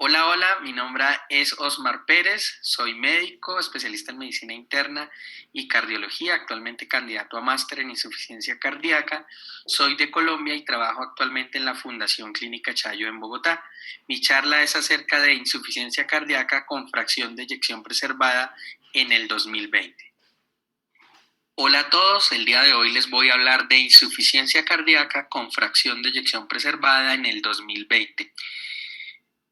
Hola, hola, mi nombre es Osmar Pérez, soy médico, especialista en medicina interna y cardiología, actualmente candidato a máster en insuficiencia cardíaca. Soy de Colombia y trabajo actualmente en la Fundación Clínica Chayo en Bogotá. Mi charla es acerca de insuficiencia cardíaca con fracción de eyección preservada en el 2020. Hola a todos, el día de hoy les voy a hablar de insuficiencia cardíaca con fracción de eyección preservada en el 2020.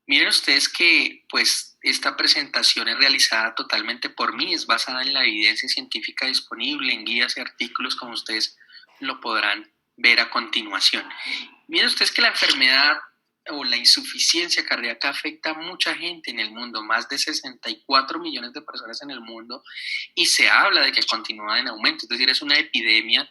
Miren ustedes que pues esta presentación es realizada totalmente por mí, es basada en la evidencia científica disponible, en guías y artículos como ustedes lo podrán ver a continuación. Miren ustedes que la enfermedad o la insuficiencia cardíaca afecta a mucha gente en el mundo, más de 64 millones de personas en el mundo, y se habla de que continúa en aumento, es decir, es una epidemia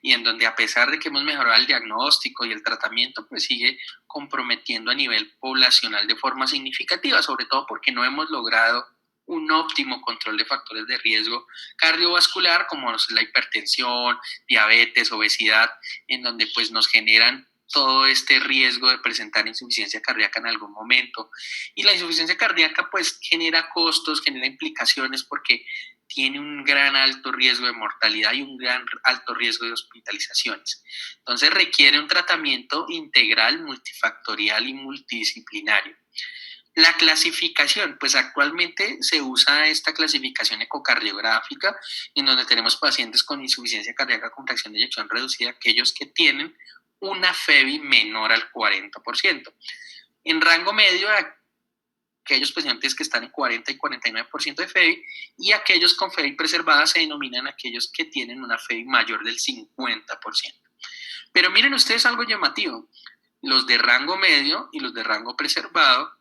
y en donde a pesar de que hemos mejorado el diagnóstico y el tratamiento, pues sigue comprometiendo a nivel poblacional de forma significativa, sobre todo porque no hemos logrado un óptimo control de factores de riesgo cardiovascular como la hipertensión, diabetes, obesidad, en donde pues nos generan todo este riesgo de presentar insuficiencia cardíaca en algún momento. Y la insuficiencia cardíaca pues genera costos, genera implicaciones porque tiene un gran alto riesgo de mortalidad y un gran alto riesgo de hospitalizaciones. Entonces requiere un tratamiento integral, multifactorial y multidisciplinario. La clasificación, pues actualmente se usa esta clasificación ecocardiográfica en donde tenemos pacientes con insuficiencia cardíaca con fracción de eyección reducida, aquellos que tienen una FEBI menor al 40%. En rango medio, aquellos pacientes que están en 40 y 49% de FEBI, y aquellos con FEBI preservada se denominan aquellos que tienen una FEBI mayor del 50%. Pero miren ustedes algo llamativo, los de rango medio y los de rango preservado,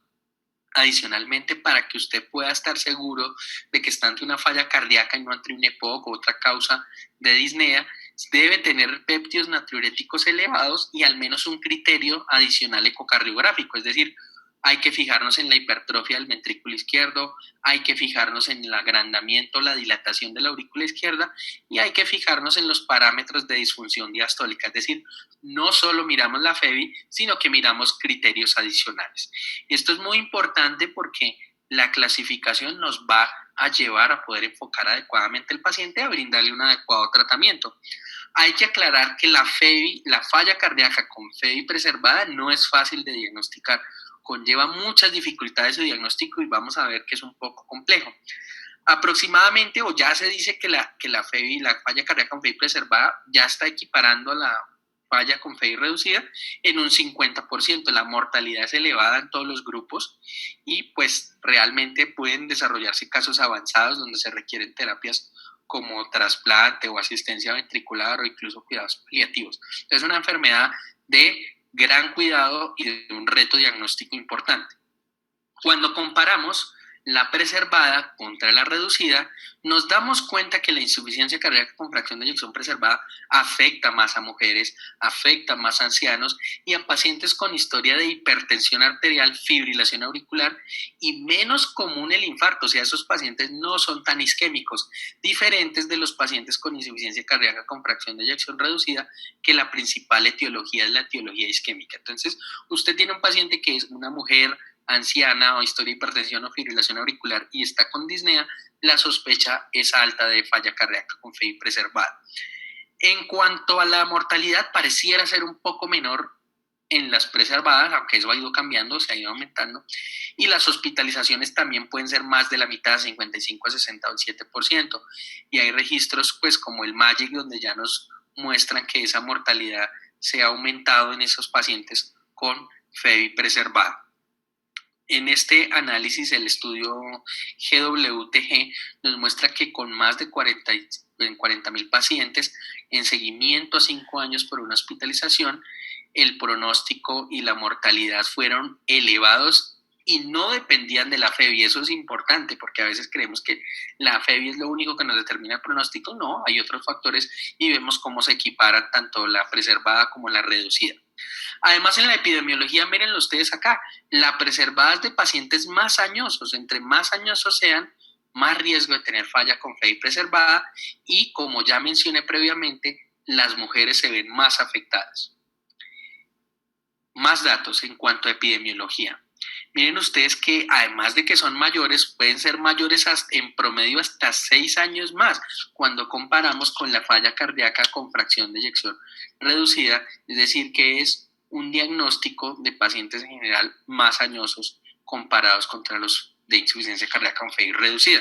adicionalmente, para que usted pueda estar seguro de que está ante una falla cardíaca y no ante un EPOC o otra causa de disnea, debe tener péptidos natriuréticos elevados y al menos un criterio adicional ecocardiográfico, es decir, hay que fijarnos en la hipertrofia del ventrículo izquierdo, hay que fijarnos en el agrandamiento, la dilatación de la aurícula izquierda y hay que fijarnos en los parámetros de disfunción diastólica, es decir, no solo miramos la FEBI, sino que miramos criterios adicionales. Esto es muy importante porque la clasificación nos va a llevar a poder enfocar adecuadamente al paciente y a brindarle un adecuado tratamiento. Hay que aclarar que la FEBI, la falla cardíaca con FEBI preservada, no es fácil de diagnosticar, conlleva muchas dificultades de diagnóstico y vamos a ver que es un poco complejo. Aproximadamente, o ya se dice que la FEBI, la falla cardíaca con FEBI preservada, ya está equiparando a la falla con FEBI reducida en un 50%. La mortalidad es elevada en todos los grupos y pues realmente pueden desarrollarse casos avanzados donde se requieren terapias como trasplante o asistencia ventricular o incluso cuidados paliativos. Es una enfermedad de gran cuidado y de un reto diagnóstico importante. Cuando comparamos la preservada contra la reducida, nos damos cuenta que la insuficiencia cardíaca con fracción de eyección preservada afecta más a mujeres, afecta más a ancianos y a pacientes con historia de hipertensión arterial, fibrilación auricular y menos común el infarto, o sea, esos pacientes no son tan isquémicos, diferentes de los pacientes con insuficiencia cardíaca con fracción de eyección reducida, que la principal etiología es la etiología isquémica. Entonces, usted tiene un paciente que es una mujer anciana o historia de hipertensión o fibrilación auricular y está con disnea, la sospecha es alta de falla cardíaca con FEBI preservada. En cuanto a la mortalidad, pareciera ser un poco menor en las preservadas, aunque eso ha ido cambiando, se ha ido aumentando, y las hospitalizaciones también pueden ser más de la mitad, 55 a 67%, y hay registros pues como el MAGIC donde ya nos muestran que esa mortalidad se ha aumentado en esos pacientes con FEBI preservada. En este análisis, el estudio GWTG nos muestra que con más de 40.000 pacientes en seguimiento a 5 años por una hospitalización, el pronóstico y la mortalidad fueron elevados y no dependían de la FEBI. Eso es importante porque a veces creemos que la FEBI es lo único que nos determina el pronóstico. No, hay otros factores y vemos cómo se equiparan tanto la preservada como la reducida. Además, en la epidemiología, mírenlo ustedes acá, la preservada es de pacientes más añosos, entre más añosos sean, más riesgo de tener falla con FEBI preservada y, como ya mencioné previamente, las mujeres se ven más afectadas. Más datos en cuanto a epidemiología. Miren ustedes que además de que son mayores, pueden ser mayores en promedio hasta 6 años más cuando comparamos con la falla cardíaca con fracción de eyección reducida, es decir, que es un diagnóstico de pacientes en general más añosos comparados contra los de insuficiencia cardíaca con FEI reducida.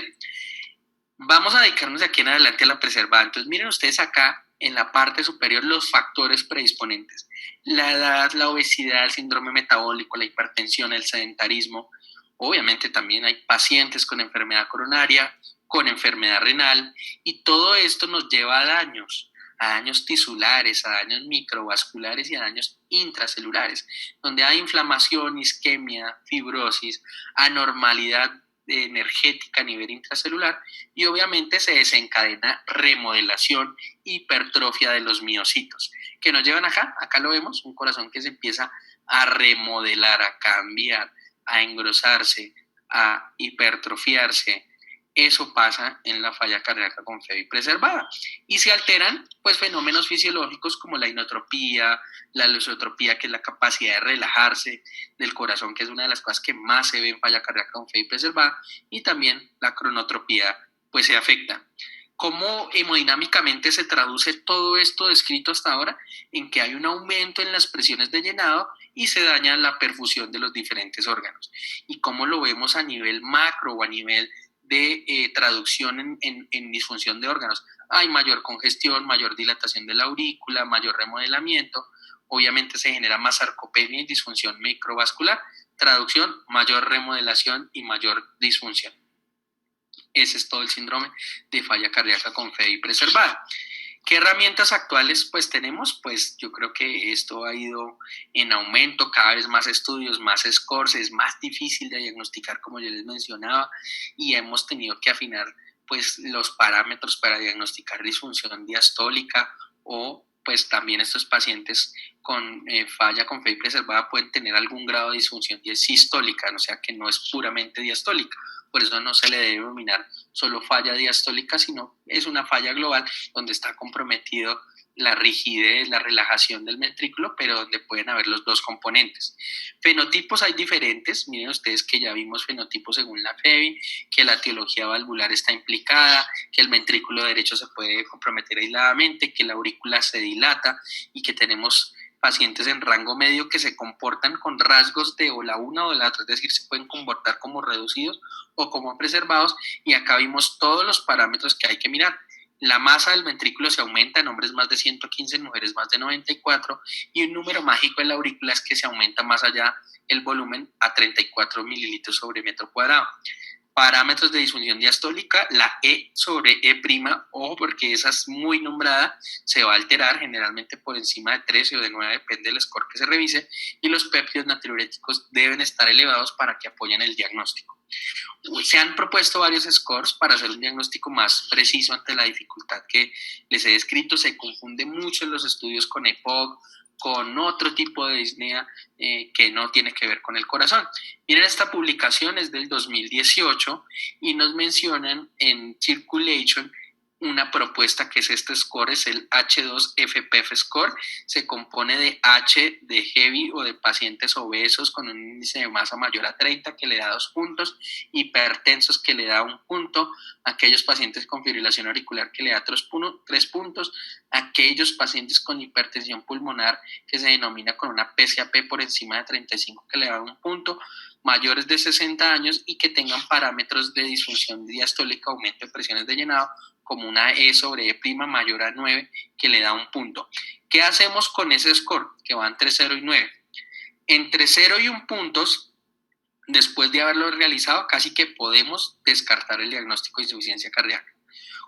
Vamos a dedicarnos de aquí en adelante a la preservada. Entonces miren ustedes acá en la parte superior los factores predisponentes. La edad, la obesidad, el síndrome metabólico, la hipertensión, el sedentarismo. Obviamente también hay pacientes con enfermedad coronaria, con enfermedad renal y todo esto nos lleva a daños tisulares, a daños microvasculares y a daños intracelulares, donde hay inflamación, isquemia, fibrosis, anormalidad energética a nivel intracelular y obviamente se desencadena remodelación, hipertrofia de los miocitos, que nos llevan acá lo vemos, un corazón que se empieza a remodelar, a cambiar, a engrosarse, a hipertrofiarse. Eso pasa en la falla cardíaca con FEBI preservada. Y se alteran pues fenómenos fisiológicos como la inotropía, la lusotropía, que es la capacidad de relajarse del corazón, que es una de las cosas que más se ve en falla cardíaca con FEBI preservada, y también la cronotropía pues se afecta. ¿Cómo hemodinámicamente se traduce todo esto descrito hasta ahora? En que hay un aumento en las presiones de llenado y se daña la perfusión de los diferentes órganos. ¿Y cómo lo vemos a nivel macro o a nivel de traducción en disfunción de órganos? Hay mayor congestión, mayor dilatación de la aurícula, mayor remodelamiento, obviamente se genera más sarcopenia y disfunción microvascular, traducción, mayor remodelación y mayor disfunción. Ese es todo el síndrome de falla cardíaca con FEBI preservada. ¿Qué herramientas actuales pues tenemos? Pues yo creo que esto ha ido en aumento, cada vez más estudios, más scores, es más difícil de diagnosticar como yo les mencionaba y hemos tenido que afinar pues los parámetros para diagnosticar disfunción diastólica o pues también estos pacientes con falla con FEBI preservada pueden tener algún grado de disfunción sistólica, o sea que no es puramente diastólica. Por eso no se le debe denominar solo falla diastólica, sino es una falla global donde está comprometido la rigidez, la relajación del ventrículo, pero donde pueden haber los dos componentes. Fenotipos hay diferentes, miren ustedes que ya vimos fenotipos según la FEBI, que la etiología valvular está implicada, que el ventrículo derecho se puede comprometer aisladamente, que la aurícula se dilata y que tenemos pacientes en rango medio que se comportan con rasgos de o la una o la otra, es decir, se pueden comportar como reducidos o como preservados, y acá vimos todos los parámetros que hay que mirar. La masa del ventrículo se aumenta en hombres más de 115, en mujeres más de 94, y un número mágico en la aurícula es que se aumenta más allá el volumen a 34 mililitros sobre metro cuadrado. Parámetros de disfunción diastólica, la E sobre E', ojo porque esa es muy nombrada, se va a alterar generalmente por encima de 13 o de 9, depende del score que se revise, y los péptidos natriuréticos deben estar elevados para que apoyen el diagnóstico. Se han propuesto varios scores para hacer un diagnóstico más preciso ante la dificultad que les he descrito. Se confunde mucho en los estudios con EPOC, con otro tipo de disnea que no tiene que ver con el corazón. Miren, esta publicación es del 2018 y nos mencionan en Circulation una propuesta que es este score, es el H2FPF score, se compone de H de heavy o de pacientes obesos con un índice de masa mayor a 30 que le da 2 puntos, hipertensos que le da 1 punto, aquellos pacientes con fibrilación auricular que le da 3 puntos, aquellos pacientes con hipertensión pulmonar que se denomina con una PCAP por encima de 35 que le da 1 punto, mayores de 60 años y que tengan parámetros de disfunción diastólica, aumento de presiones de llenado, como una E sobre E' mayor a 9 que le da 1 punto. ¿Qué hacemos con ese score? Que va entre 0 y 9. Entre 0 y 1 puntos, después de haberlo realizado, casi que podemos descartar el diagnóstico de insuficiencia cardíaca.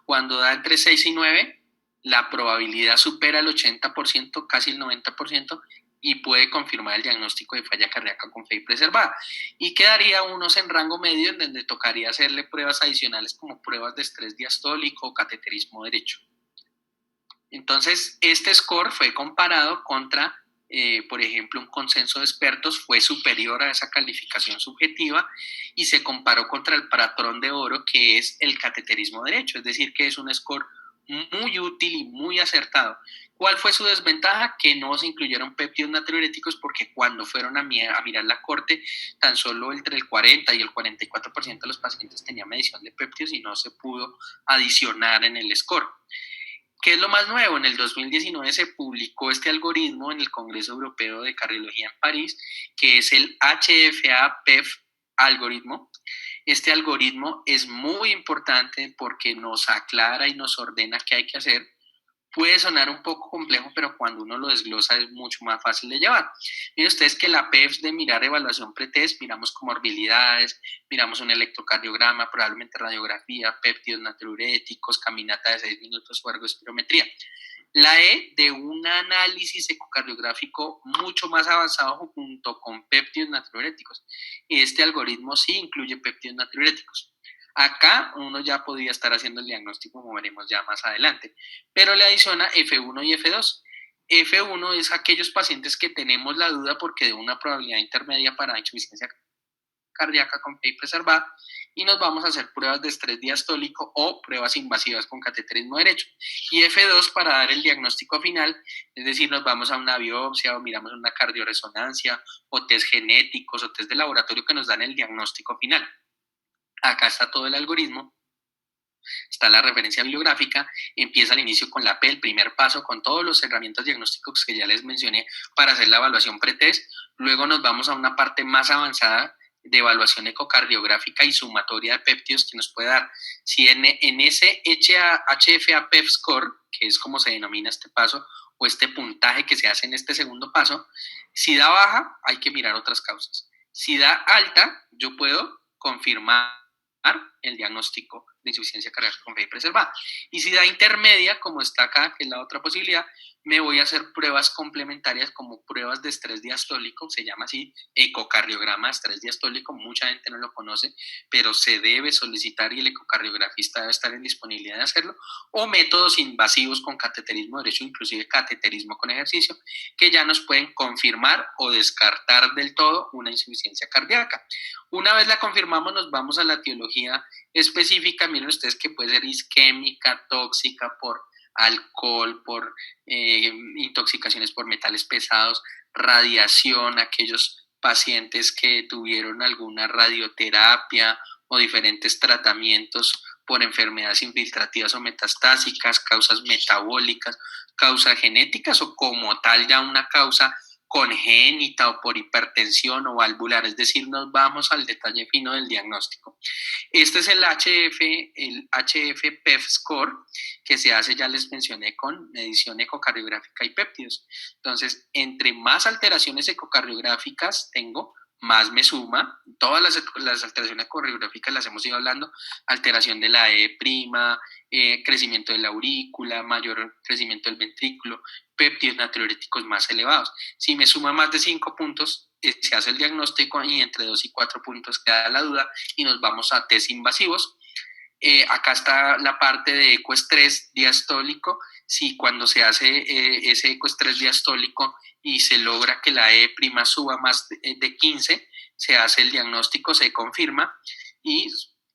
Cuando da entre 6 y 9, la probabilidad supera el 80%, casi el 90%, y puede confirmar el diagnóstico de falla cardíaca con FEBI preservada. Y quedaría unos en rango medio en donde tocaría hacerle pruebas adicionales como pruebas de estrés diastólico o cateterismo derecho. Entonces, este score fue comparado contra, por ejemplo, un consenso de expertos, fue superior a esa calificación subjetiva y se comparó contra el patrón de oro, que es el cateterismo derecho, es decir, que es un score muy útil y muy acertado, ¿Cuál fue su desventaja? Que no se incluyeron péptidos natriuréticos porque cuando fueron a mirar la corte, tan solo entre el 40 y el 44% de los pacientes tenían medición de péptidos y no se pudo adicionar en el score. ¿Qué es lo más nuevo? En el 2019 se publicó este algoritmo en el Congreso Europeo de Cardiología en París, que es el HFA-PEF algoritmo. Este algoritmo es muy importante porque nos aclara y nos ordena qué hay que hacer. Puede sonar un poco complejo, pero cuando uno lo desglosa es mucho más fácil de llevar. Miren ustedes que la PEF de mirar evaluación pretest, miramos comorbilidades, miramos un electrocardiograma, probablemente radiografía, péptidos natriuréticos, caminata de 6 minutos o ergospirometría. La E de un análisis ecocardiográfico mucho más avanzado junto con péptidos natriuréticos. Este algoritmo sí incluye péptidos natriuréticos. Acá uno ya podría estar haciendo el diagnóstico, como veremos ya más adelante, pero le adiciona F1 y F2. F1 es aquellos pacientes que tenemos la duda porque de una probabilidad intermedia para insuficiencia cardíaca con fe preservada y nos vamos a hacer pruebas de estrés diastólico o pruebas invasivas con cateterismo derecho. Y F2 para dar el diagnóstico final, es decir, nos vamos a una biopsia o miramos una cardioresonancia o test genéticos o test de laboratorio que nos dan el diagnóstico final. Acá está todo el algoritmo, está la referencia bibliográfica, empieza al inicio con la P, el primer paso, con todos los herramientas diagnósticos que ya les mencioné para hacer la evaluación pretest. Luego nos vamos a una parte más avanzada de evaluación ecocardiográfica y sumatoria de péptidos que nos puede dar. Si en ese HFA-PEF score, que es como se denomina este paso, o este puntaje que se hace en este segundo paso, si da baja, hay que mirar otras causas. Si da alta, yo puedo confirmar el diagnóstico de insuficiencia cardíaca con fe preservada. Y si da intermedia, como está acá, que es la otra posibilidad, me voy a hacer pruebas complementarias como pruebas de estrés diastólico, se llama así, ecocardiograma de estrés diastólico, mucha gente no lo conoce, pero se debe solicitar y el ecocardiografista debe estar en disponibilidad de hacerlo, o métodos invasivos con cateterismo derecho, inclusive cateterismo con ejercicio, que ya nos pueden confirmar o descartar del todo una insuficiencia cardíaca. Una vez la confirmamos, nos vamos a la etiología específica. Miren ustedes que puede ser isquémica, tóxica por alcohol, por intoxicaciones por metales pesados, radiación, aquellos pacientes que tuvieron alguna radioterapia o diferentes tratamientos por enfermedades infiltrativas o metastásicas, causas metabólicas, causas genéticas o como tal ya una causa congénita o por hipertensión o valvular, es decir, nos vamos al detalle fino del diagnóstico. Este es el HF-PEF score que se hace, ya les mencioné, con medición ecocardiográfica y péptidos. Entonces, entre más alteraciones ecocardiográficas tengo, más me suma. Todas las alteraciones ecocardiográficas las hemos ido hablando, alteración de la E', crecimiento de la aurícula, mayor crecimiento del ventrículo, péptidos natriuréticos más elevados. Si me suma más de 5 puntos, se hace el diagnóstico y entre 2 y 4 puntos queda la duda y nos vamos a test invasivos. Acá está la parte de ecoestrés diastólico. Si cuando se hace ese ecoestrés diastólico y se logra que la E' suba más de 15, se hace el diagnóstico, se confirma y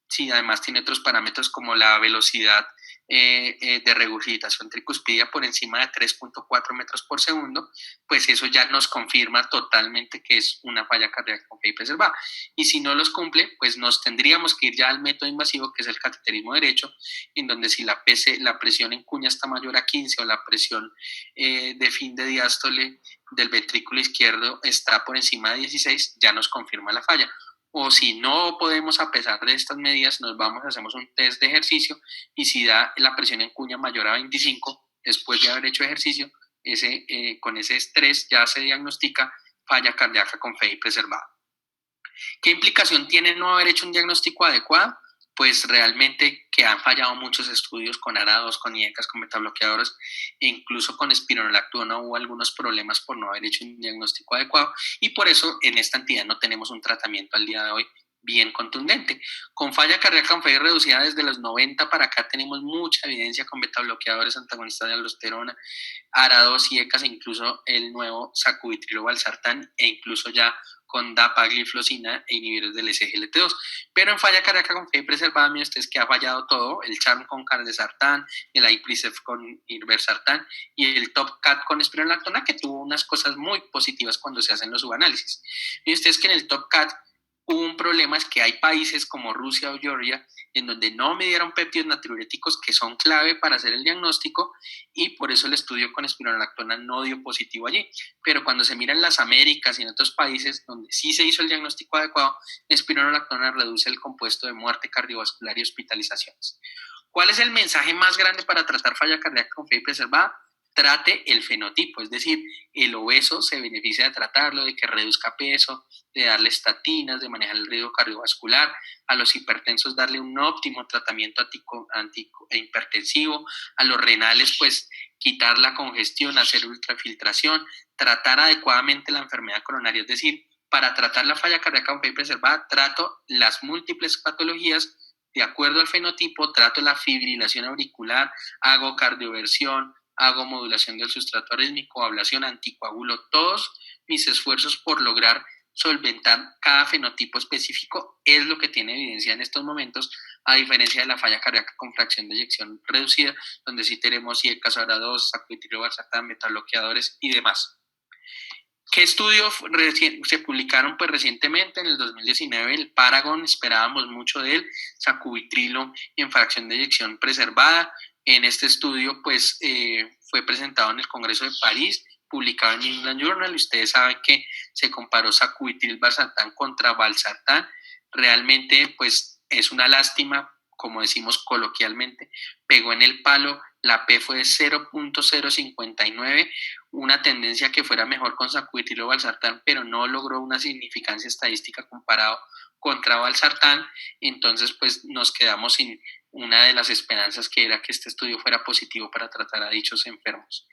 si además tiene otros parámetros como la velocidad de regurgitación tricuspidia por encima de 3.4 metros por segundo, pues eso ya nos confirma totalmente que es una falla cardíaca con fe preservada. Y si no los cumple, pues nos tendríamos que ir ya al método invasivo, que es el cateterismo derecho, en donde si la presión en cuña está mayor a 15 o la presión de fin de diástole del ventrículo izquierdo está por encima de 16, ya nos confirma la falla. O si no podemos, a pesar de estas medidas, nos vamos, hacemos un test de ejercicio y si da la presión en cuña mayor a 25, después de haber hecho ejercicio, con ese estrés ya se diagnostica falla cardíaca con fe preservada. ¿Qué implicación tiene no haber hecho un diagnóstico adecuado? Pues realmente que han fallado muchos estudios con ARA2, con IECAS, con metabloqueadores e incluso con espironolactona hubo algunos problemas por no haber hecho un diagnóstico adecuado y por eso en esta entidad no tenemos un tratamiento al día de hoy bien contundente. Con falla cardíaca con fe reducida desde los 90 para acá tenemos mucha evidencia con betabloqueadores antagonistas de aldosterona, ARA2 y ECAS, incluso el nuevo sacubitrilo valsartán e incluso ya con dapagliflozina e inhibidores del SGLT2. Pero en falla cardíaca con FEI preservada, miren ustedes que ha fallado todo, el CHARM con cardesartán, el IPRISEF con irbesartán y el TOPCAT con espironolactona, que tuvo unas cosas muy positivas cuando se hacen los subanálisis. Miren ustedes que en el TOPCAT hubo un problema, es que hay países como Rusia o Georgia en donde no midieron péptidos natriuréticos que son clave para hacer el diagnóstico, y por eso el estudio con espironolactona no dio positivo allí. Pero cuando se mira en las Américas y en otros países donde sí se hizo el diagnóstico adecuado, la espironolactona reduce el compuesto de muerte cardiovascular y hospitalizaciones. ¿Cuál es el mensaje más grande para tratar falla cardíaca con FEI preservada? Trate el fenotipo, es decir, el obeso se beneficia de tratarlo, de que reduzca peso, de darle estatinas, de manejar el riesgo cardiovascular, a los hipertensos darle un óptimo tratamiento hipertensivo, a los renales pues quitar la congestión, hacer ultrafiltración, tratar adecuadamente la enfermedad coronaria, es decir, para tratar la falla cardíaca con FEI preservada, trato las múltiples patologías de acuerdo al fenotipo, trato la fibrilación auricular, hago cardioversión, hago modulación del sustrato arrítmico, ablación, anticoagulo, todos mis esfuerzos por lograr solventar cada fenotipo específico es lo que tiene evidencia en estos momentos, a diferencia de la falla cardíaca con fracción de eyección reducida, donde sí tenemos IECA, SARA2, sacubitril, valsartán, metabloqueadores y demás. ¿Qué estudios se publicaron pues recientemente? En el 2019 el Paragon, esperábamos mucho de él, sacubitrilo en fracción de eyección preservada. En este estudio pues fue presentado en el Congreso de París, publicado en New England Journal. Ustedes saben que se comparó sacubitril valsartán contra valsartán. Realmente pues es una lástima, como decimos coloquialmente, pegó en el palo. La P fue de 0.059, una tendencia que fuera mejor con sacubitril o valsartán, pero no logró una significancia estadística comparado contra valsartán. Entonces pues nos quedamos sin una de las esperanzas, que era que este estudio fuera positivo para tratar a dichos enfermos.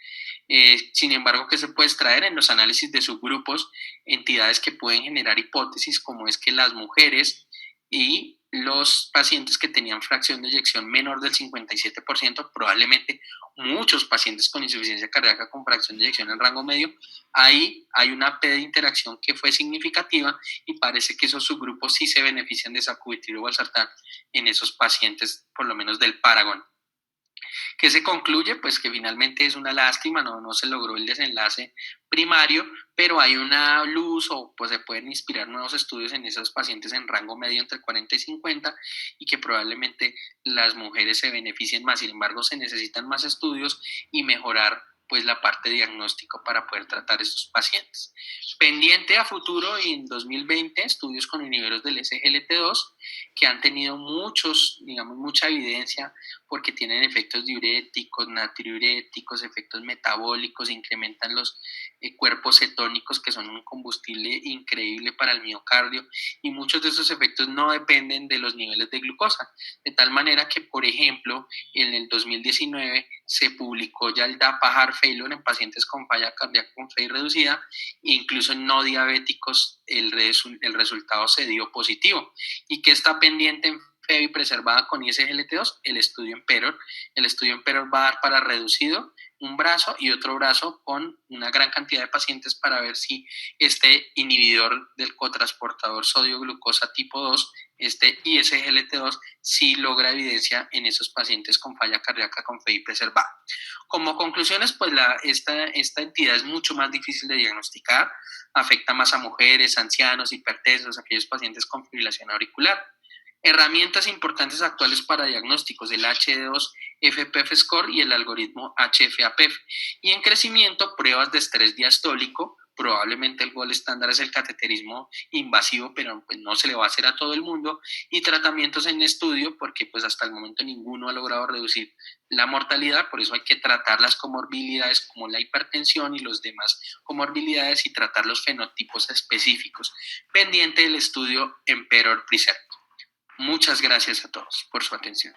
Sin embargo, ¿qué se puede extraer en los análisis de subgrupos? Entidades que pueden generar hipótesis, como es que las mujeres y los pacientes que tenían fracción de eyección menor del 57%, probablemente muchos pacientes con insuficiencia cardíaca con fracción de eyección en rango medio, ahí hay una P de interacción que fue significativa y parece que esos subgrupos sí se benefician de sacubitril o valsartán en esos pacientes, por lo menos del Paragon. ¿Qué se concluye? Pues que finalmente es una lástima, no se logró el desenlace primario, pero hay una luz, o pues se pueden inspirar nuevos estudios en esos pacientes en rango medio entre 40 y 50, y que probablemente las mujeres se beneficien más. Sin embargo, se necesitan más estudios y mejorar pues la parte diagnóstica para poder tratar estos pacientes. Pendiente a futuro, en 2020, estudios con inhibidores del SGLT2 que han tenido mucha evidencia, porque tienen efectos diuréticos, natriuréticos, efectos metabólicos, incrementan los cuerpos cetónicos, que son un combustible increíble para el miocardio, y muchos de esos efectos no dependen de los niveles de glucosa, de tal manera que, por ejemplo, en el 2019 se publicó ya el DAPA Heart Failure en pacientes con falla cardíaca con FEI reducida, e incluso en no diabéticos el resultado se dio positivo. ¿Y qué está pendiente en FEI preservada con ISGLT2? El estudio Emperor. El estudio Emperor va a dar para reducido un brazo y otro brazo con una gran cantidad de pacientes, para ver si este inhibidor del cotransportador sodio-glucosa tipo 2, este ISGLT2, sí logra evidencia en esos pacientes con falla cardíaca con FEI preservada. Como conclusiones, pues esta entidad es mucho más difícil de diagnosticar, afecta más a mujeres, ancianos, hipertensos, aquellos pacientes con fibrilación auricular. Herramientas importantes actuales para diagnósticos: el HD2-FPF score y el algoritmo HFAPEF. Y en crecimiento, pruebas de estrés diastólico. Probablemente el gold estándar es el cateterismo invasivo, pero pues no se le va a hacer a todo el mundo. Y tratamientos en estudio, porque pues hasta el momento ninguno ha logrado reducir la mortalidad, por eso hay que tratar las comorbilidades como la hipertensión y los demás comorbilidades, y tratar los fenotipos específicos. Pendiente del estudio Emperor Preserve. Muchas gracias a todos por su atención.